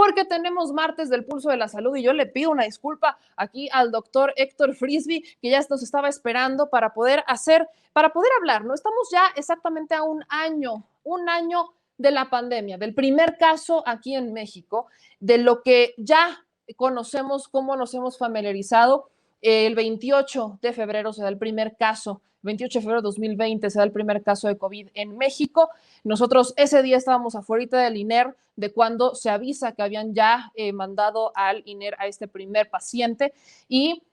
porque tenemos martes del Pulso de la Salud y yo le pido una disculpa aquí al doctor Héctor Frisby, que ya nos estaba esperando para poder hablar, ¿no? Estamos ya exactamente a un año de la pandemia, del primer caso aquí en México, de lo que ya conocemos, cómo nos hemos familiarizado. El 28 de febrero se da el primer caso, 28 de febrero de 2020 se da el primer caso de COVID en México. Nosotros ese día estábamos afuera del INER de cuando se avisa que habían ya mandado al INER a este primer paciente y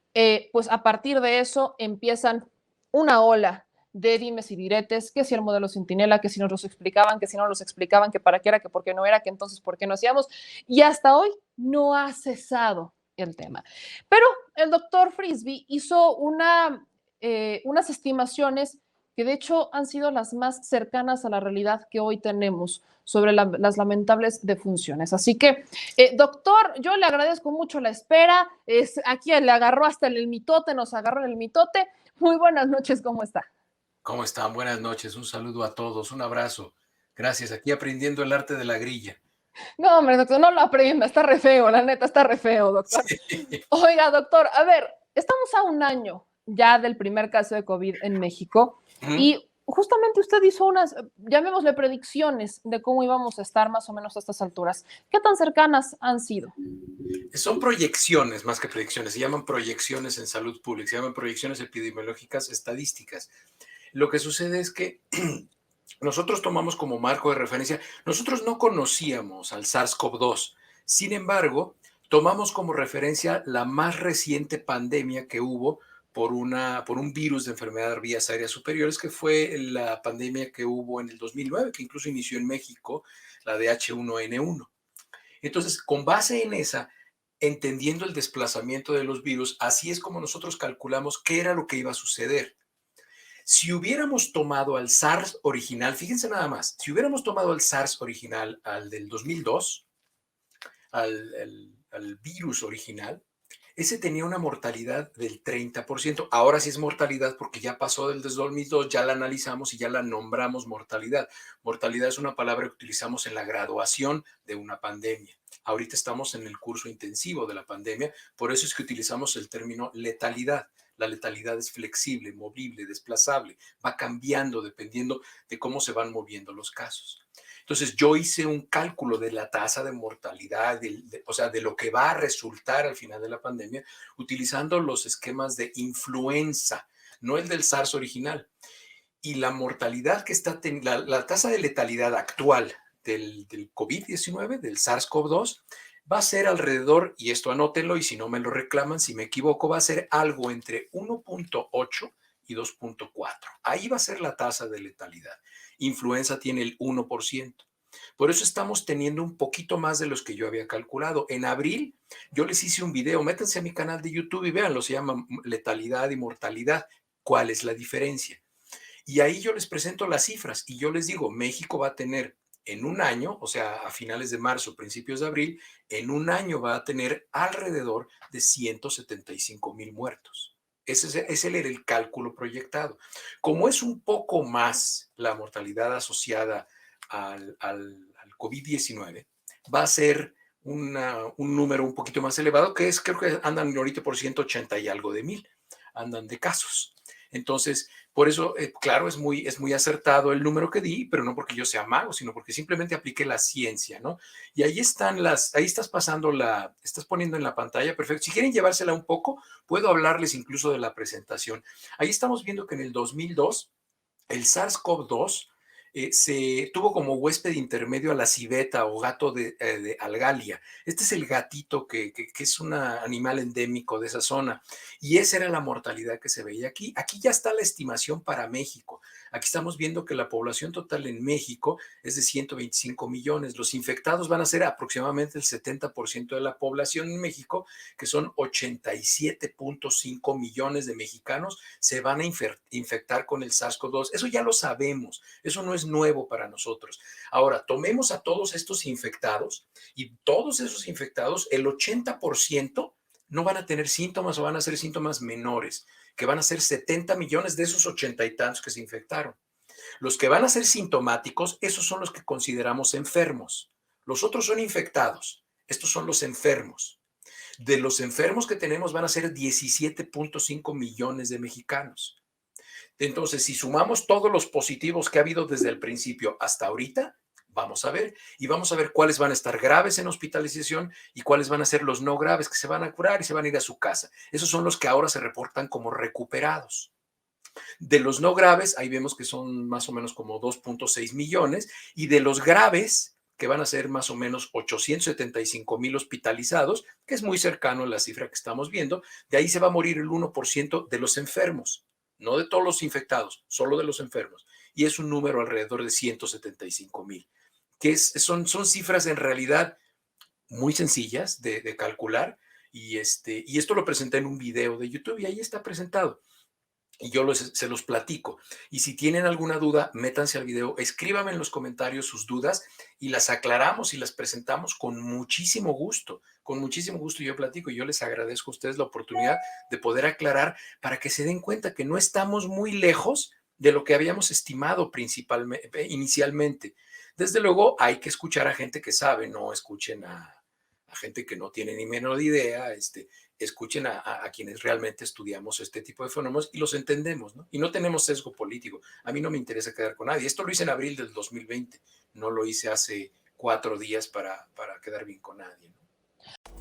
pues a partir de eso empiezan una ola de dimes y diretes, que si el modelo Centinela, que si nos los explicaban, que si no los explicaban, que para qué era, que por qué no era, que entonces por qué no hacíamos, y hasta hoy no ha cesado el tema. Pero el doctor Frisby hizo unas estimaciones que de hecho han sido las más cercanas a la realidad que hoy tenemos sobre las lamentables defunciones. Así que, doctor, yo le agradezco mucho la espera. Aquí le agarró hasta el mitote, nos agarró en el mitote. Muy buenas noches, ¿cómo está? ¿Cómo están? Buenas noches, un saludo a todos, un abrazo. Gracias, aquí aprendiendo el arte de la grilla. No, hombre, doctor, no lo aprenda, está re feo, la neta, está re feo, doctor. Sí. Oiga, doctor, a ver, estamos a un año ya del primer caso de COVID en México y justamente usted hizo unas, llamémosle predicciones de cómo íbamos a estar más o menos a estas alturas. ¿Qué tan cercanas han sido? Son proyecciones más que predicciones, se llaman proyecciones en salud pública, se llaman proyecciones epidemiológicas estadísticas. Lo que sucede es que nosotros tomamos como marco de referencia, nosotros no conocíamos al SARS-CoV-2, sin embargo, tomamos como referencia la más reciente pandemia que hubo por un virus de enfermedad de vías aéreas superiores, que fue la pandemia que hubo en el 2009, que incluso inició en México, la de H1N1. Entonces, con base en esa, entendiendo el desplazamiento de los virus, así es como nosotros calculamos qué era lo que iba a suceder. Si hubiéramos tomado al SARS original, fíjense nada más, si hubiéramos tomado al SARS original, al del 2002, al virus original, ese tenía una mortalidad del 30%. Ahora sí es mortalidad porque ya pasó del 2002, ya la analizamos y ya la nombramos mortalidad. Mortalidad es una palabra que utilizamos en la graduación de una pandemia. Ahorita estamos en el curso intensivo de la pandemia, por eso es que utilizamos el término letalidad. La letalidad es flexible, movible, desplazable, va cambiando dependiendo de cómo se van moviendo los casos. Entonces yo hice un cálculo de la tasa de mortalidad, o sea, de lo que va a resultar al final de la pandemia, utilizando los esquemas de influenza, no el del SARS original. Y la mortalidad que está teniendo, la tasa de letalidad actual del COVID-19, del SARS-CoV-2, va a ser alrededor, y esto anótenlo y si no me lo reclaman, si me equivoco, va a ser algo entre 1.8 y 2.4. Ahí va a ser la tasa de letalidad. Influenza tiene el 1%. Por eso estamos teniendo un poquito más de los que yo había calculado. En abril yo les hice un video, métanse a mi canal de YouTube y véanlo, se llama letalidad y mortalidad. ¿Cuál es la diferencia? Y ahí yo les presento las cifras y yo les digo, México va a tener en un año, o sea, a finales de marzo, principios de abril, en un año va a tener alrededor de 175,000 muertos. Ese era el cálculo proyectado. Como es un poco más la mortalidad asociada al COVID-19, va a ser un número un poquito más elevado, que es, creo que andan ahorita por 180 y algo de mil, andan de casos. Entonces, por eso, claro, es muy acertado el número que di, pero no porque yo sea mago, sino porque simplemente apliqué la ciencia, ¿no? Y ahí ahí estás poniendo en la pantalla, perfecto. Si quieren llevársela un poco, puedo hablarles incluso de la presentación. Ahí estamos viendo que en el 2002, el SARS-CoV-2 se tuvo como huésped intermedio a la civeta o gato de Algalia. Este es el gatito que es un animal endémico de esa zona. Y esa era la mortalidad que se veía aquí. Aquí ya está la estimación para México. Aquí estamos viendo que la población total en México es de 125 millones. Los infectados van a ser aproximadamente el 70% de la población en México, que son 87.5 millones de mexicanos, se van a infectar con el SARS-CoV-2. Eso ya lo sabemos. Eso no es nuevo para nosotros. Ahora, tomemos a todos estos infectados y todos esos infectados, el 80% no van a tener síntomas o van a ser síntomas menores, que van a ser 70 millones de esos 80 y tantos que se infectaron. Los que van a ser sintomáticos, esos son los que consideramos enfermos. Los otros son infectados. Estos son los enfermos. De los enfermos que tenemos van a ser 17.5 millones de mexicanos. Entonces, si sumamos todos los positivos que ha habido desde el principio hasta ahorita, vamos a ver, y vamos a ver cuáles van a estar graves en hospitalización y cuáles van a ser los no graves que se van a curar y se van a ir a su casa. Esos son los que ahora se reportan como recuperados. De los no graves, ahí vemos que son más o menos como 2.6 millones, y de los graves, que van a ser más o menos 875,000 hospitalizados, que es muy cercano a la cifra que estamos viendo, de ahí se va a morir el 1% de los enfermos, no de todos los infectados, solo de los enfermos, y es un número alrededor de 175,000, que son cifras en realidad muy sencillas de calcular, y esto lo presenté en un video de YouTube y ahí está presentado y yo se los platico. Y si tienen alguna duda, métanse al video, escríbanme en los comentarios sus dudas y las aclaramos y las presentamos con muchísimo gusto. Con muchísimo gusto yo platico y yo les agradezco a ustedes la oportunidad de poder aclarar para que se den cuenta que no estamos muy lejos de lo que habíamos estimado principalmente, inicialmente. Desde luego hay que escuchar a gente que sabe, no escuchen a gente que no tiene ni menor idea, escuchen a quienes realmente estudiamos este tipo de fenómenos y los entendemos, ¿no? Y no tenemos sesgo político. A mí no me interesa quedar con nadie. Esto lo hice en abril del 2020, no lo hice hace 4 días para quedar bien con nadie, ¿no?